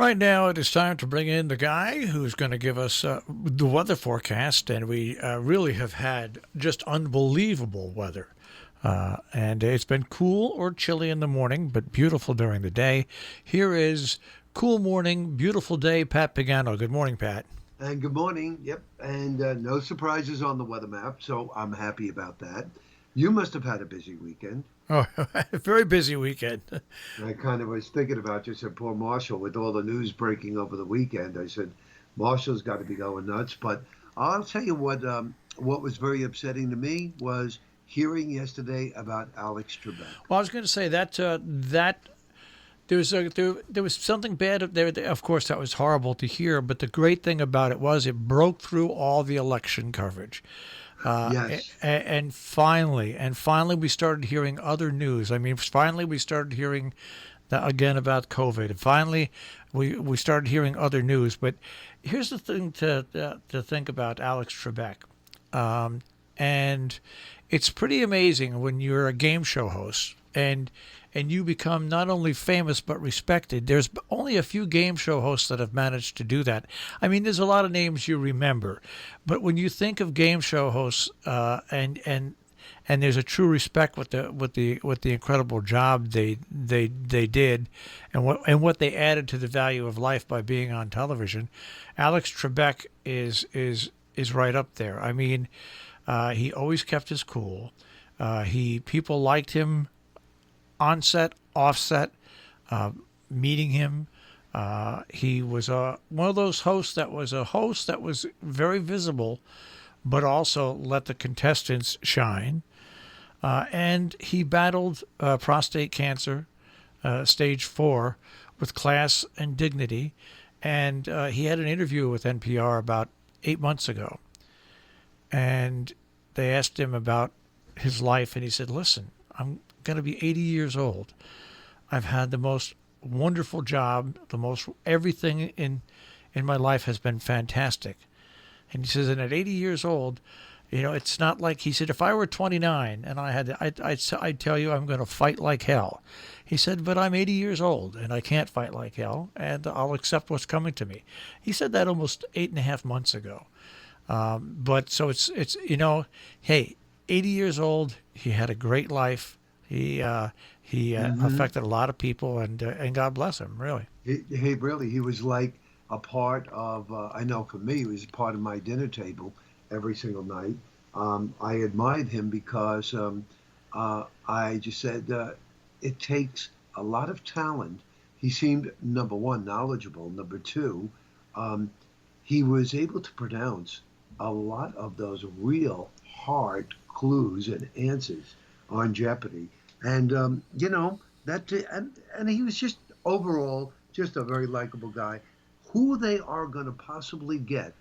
Right now, it is time to bring in the guy who's going to give us the weather forecast, and we really have had just unbelievable weather. And it's been cool or chilly in the morning, but beautiful during the day. Here is cool morning, beautiful day, Pat Pagano. Good morning, Pat. And good morning. Yep. And no surprises on the weather map, so I'm happy about that. You must have had a busy weekend. Oh, very busy weekend. I kind of was thinking about you. Said poor Marshall with all the news breaking over the weekend. I said Marshall's got to be going nuts. But I'll tell you what was very upsetting to me was hearing yesterday about Alex Trebek. Well, I was going to say that there was something bad there. Of course, that was horrible to hear. But the great thing about it was it broke through all the election coverage. Yes. And finally, we started hearing other news. I mean, finally, we started hearing again about COVID. And finally, we started hearing other news. But here's the thing to think about Alex Trebek, and it's pretty amazing when you're a game show host and you become not only famous but respected. There's only a few game show hosts that have managed to do that. I mean, there's a lot of names you remember, but when you think of game show hosts, and there's a true respect with the incredible job they did, and what they added to the value of life by being on television, Alex Trebek is right up there. I mean, he always kept his cool. People liked him on set, off set, meeting him. He was one of those hosts that was very visible, but also let the contestants shine. And he battled prostate cancer, stage 4, with class and dignity. And he had an interview with NPR about 8 months ago. And they asked him about his life, and he said, "Listen, I'm going to be 80 years old. I've had the most wonderful job, everything in my life has been fantastic." And he says, and at 80 years old, it's not like, he said, if I were 29 and I'd tell you I'm going to fight like hell. He said, but I'm 80 years old and I can't fight like hell, and I'll accept what's coming to me. He said that almost 8.5 months ago. But so it's hey, 80 years old, he had a great life. He affected a lot of people, and God bless him, really. He was like a part of. I know for me, he was part of my dinner table every single night. I admired him because I just said it takes a lot of talent. He seemed, number one, knowledgeable. Number two, he was able to pronounce a lot of those real hard clues and answers on Jeopardy. And and he was just overall just a very likable guy. Who they are going to possibly get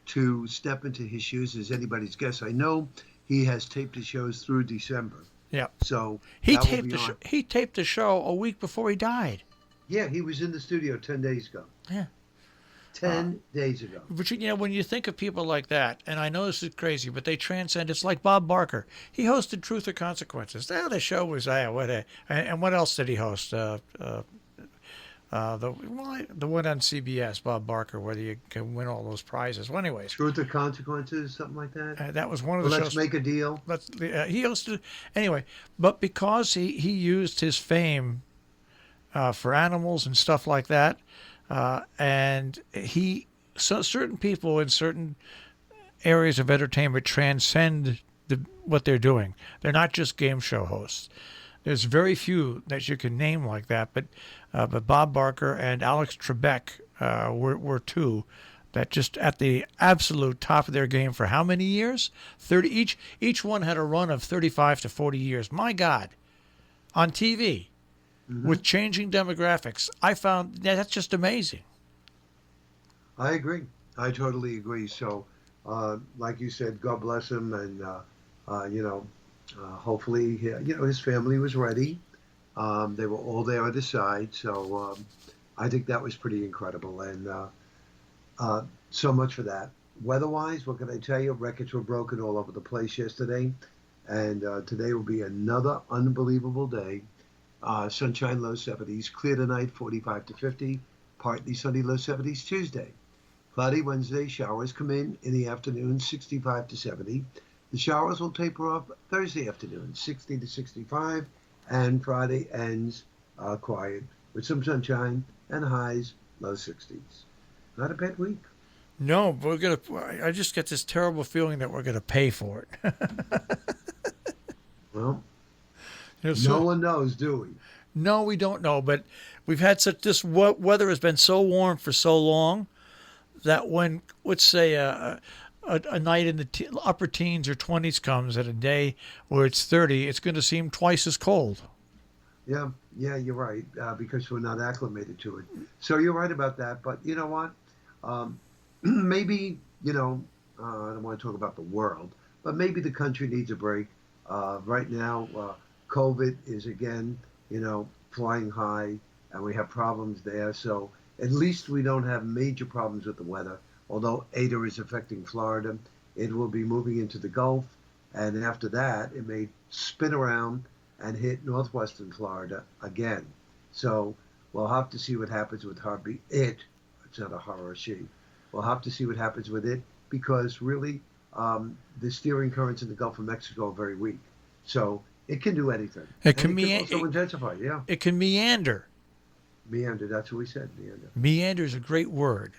to step into his shoes is anybody's guess. I know he has taped his shows through December. Yeah. So he taped the show a week before he died. Yeah, he was in the studio 10 days ago. Yeah. 10 days ago. But when you think of people like that, and I know this is crazy, but they transcend. It's like Bob Barker. He hosted Truth or Consequences. The show was and what else did he host? The one on CBS, Bob Barker, where you can win all those prizes. Well, anyways, Truth or Consequences, something like that. That was one of the shows. Let's Make a Deal. He hosted anyway, but because he used his fame for animals and stuff like that. And certain people in certain areas of entertainment transcend what they're doing. They're not just game show hosts. There's very few that you can name like that, but Bob Barker and Alex Trebek were two that just at the absolute top of their game for how many years? 30 each one had a run of 35 to 40 years. My God, on TV. Mm-hmm. With changing demographics. I found that's just amazing. I agree. I totally agree. So, like you said, God bless him, and hopefully, his family was ready. They were all there on his side. So, I think that was pretty incredible, and so much for that. Weather-wise, what can I tell you? Records were broken all over the place yesterday, and today will be another unbelievable day. Sunshine, low 70s. Clear tonight, 45 to 50. partly sunny, low 70s Tuesday. Cloudy Wednesday, showers come in the afternoon, 65 to 70. The showers will taper off Thursday afternoon, 60 to 65, and Friday ends quiet with some sunshine and highs, low 60s. Not a bad week. No, I just get this terrible feeling that we're gonna pay for it. Well, You know, no so one knows, do we? no, we don't know, but we've had this weather has been so warm for so long that when, let's say, a night in the upper teens or 20s comes at a day where it's 30, it's going to seem twice as cold. Yeah, you're right, because we're not acclimated to it. So you're right about that. But you know what? Maybe, I don't want to talk about the world, but maybe the country needs a break. Right now, COVID is again, flying high, and we have problems there. So at least we don't have major problems with the weather. Although Ada is affecting Florida, it will be moving into the Gulf, and after that, it may spin around and hit northwestern Florida again. So we'll have to see what happens with Harvey. It's not a horror, she. We'll have to see what happens with it because really the steering currents in the Gulf of Mexico are very weak. So it can do anything. It can also intensify, yeah. It can meander. Meander, that's what we said, meander. Meander is a great word.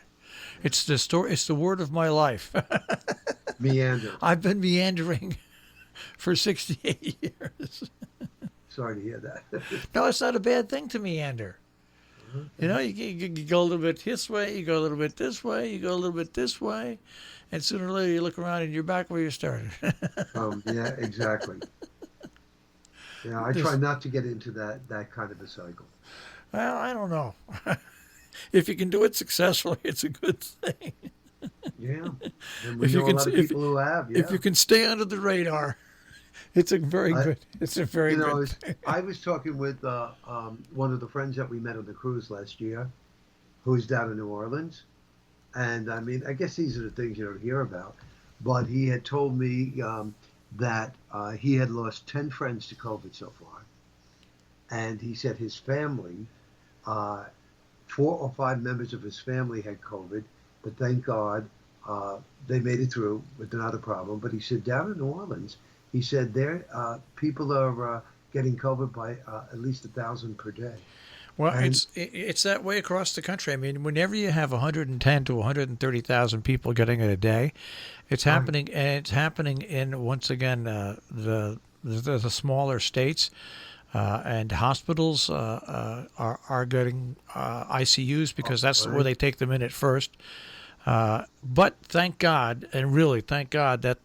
It's the story. It's the word of my life. Meander. I've been meandering for 68 years. Sorry to hear that. No, it's not a bad thing to meander. You go a little bit this way, you go a little bit this way, you go a little bit this way, and sooner or later you look around and you're back where you started. Yeah, exactly. Yeah, I try not to get into that kind of a cycle. Well, I don't know. If you can do it successfully, it's a good thing. Yeah, and we know a lot of people who have. Yeah. If you can stay under the radar, it's a very good. It's a very good thing. I was talking with one of the friends that we met on the cruise last year, who's down in New Orleans, and I mean, I guess these are the things you don't hear about, but he had told me that he had lost 10 friends to COVID so far, and he said his family. 4 or 5 members of his family had COVID, but thank God they made it through with not a problem. But he said down in New Orleans, he said there people are getting COVID by at least 1,000 per day. Well, it's that way across the country. I mean, whenever you have 110 to 130,000 people getting it a day, it's happening, and it's happening in once again the smaller states. And hospitals are getting ICUs because that's where they take them in at first. But thank God, and really thank God, that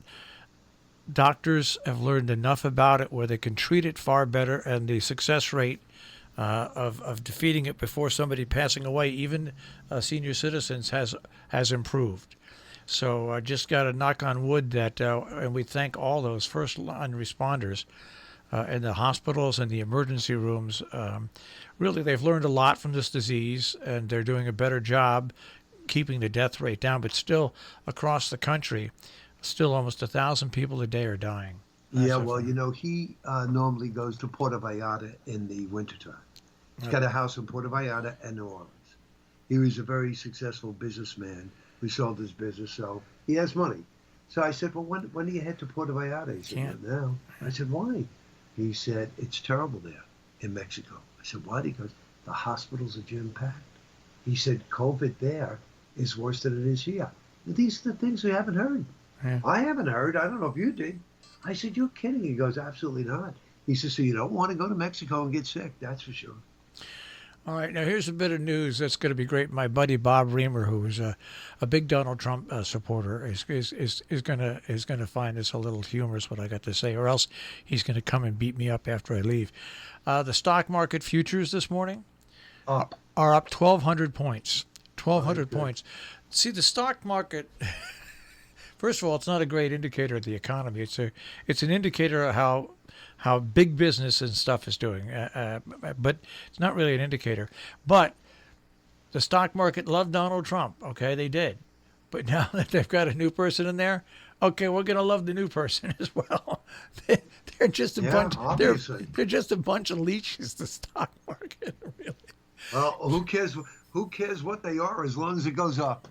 doctors have learned enough about it where they can treat it far better, and the success rate of defeating it before somebody passing away, even senior citizens, has improved. So I just got to knock on wood that, and we thank all those first line responders. In the hospitals and the emergency rooms, really they've learned a lot from this disease, and they're doing a better job keeping the death rate down. But still, across the country, still almost 1,000 people a day are dying. Yeah, well, he normally goes to Puerto Vallarta in the wintertime. He's got a house in Puerto Vallarta and New Orleans. He was a very successful businessman who sold his business, so he has money. So I said, well, when do you head to Puerto Vallarta? He said, well, now. I said, why? He said, it's terrible there in Mexico. I said, why? He goes, the hospitals are jam-packed. He said, COVID there is worse than it is here. These are the things we haven't heard. Yeah. I haven't heard. I don't know if you did. I said, you're kidding. He goes, absolutely not. He says, so you don't want to go to Mexico and get sick. That's for sure. All right, now here's a bit of news that's going to be great. My buddy Bob Reamer, who is a big Donald Trump supporter, is going to find this a little humorous what I got to say, or else he's going to come and beat me up after I leave. The stock market futures this morning are up 1,200 points. 1,200 points. See, the stock market. First of all, it's not a great indicator of the economy. It's an indicator of how big business and stuff is doing, but it's not really an indicator. But the stock market loved Donald Trump. Okay, they did. But now that they've got a new person in there, okay, we're going to love the new person as well. They're just a bunch. They're just a bunch of leeches. The stock market, really. Well, who cares? Who cares what they are as long as it goes up?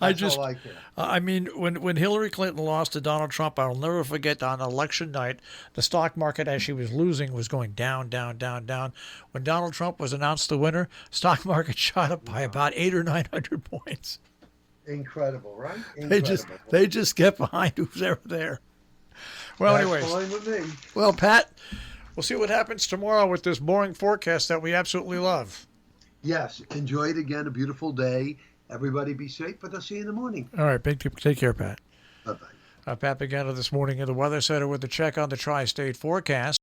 I That's just, all I care. I mean, when Hillary Clinton lost to Donald Trump, I'll never forget on election night, the stock market as she was losing was going down, down, down, down. When Donald Trump was announced the winner, stock market shot up by about 800 or 900 points. Incredible, right? They just Incredible. they just get behind who's ever there. Well, That's anyways, fine with me. well, Pat, we'll see what happens tomorrow with this boring forecast that we absolutely love. Yes, enjoy it again. A beautiful day. Everybody be safe, but I'll see you in the morning. All right, take care, Pat. Bye-bye. Pat Pagano this morning in the Weather Center with a check on the tri-state forecast.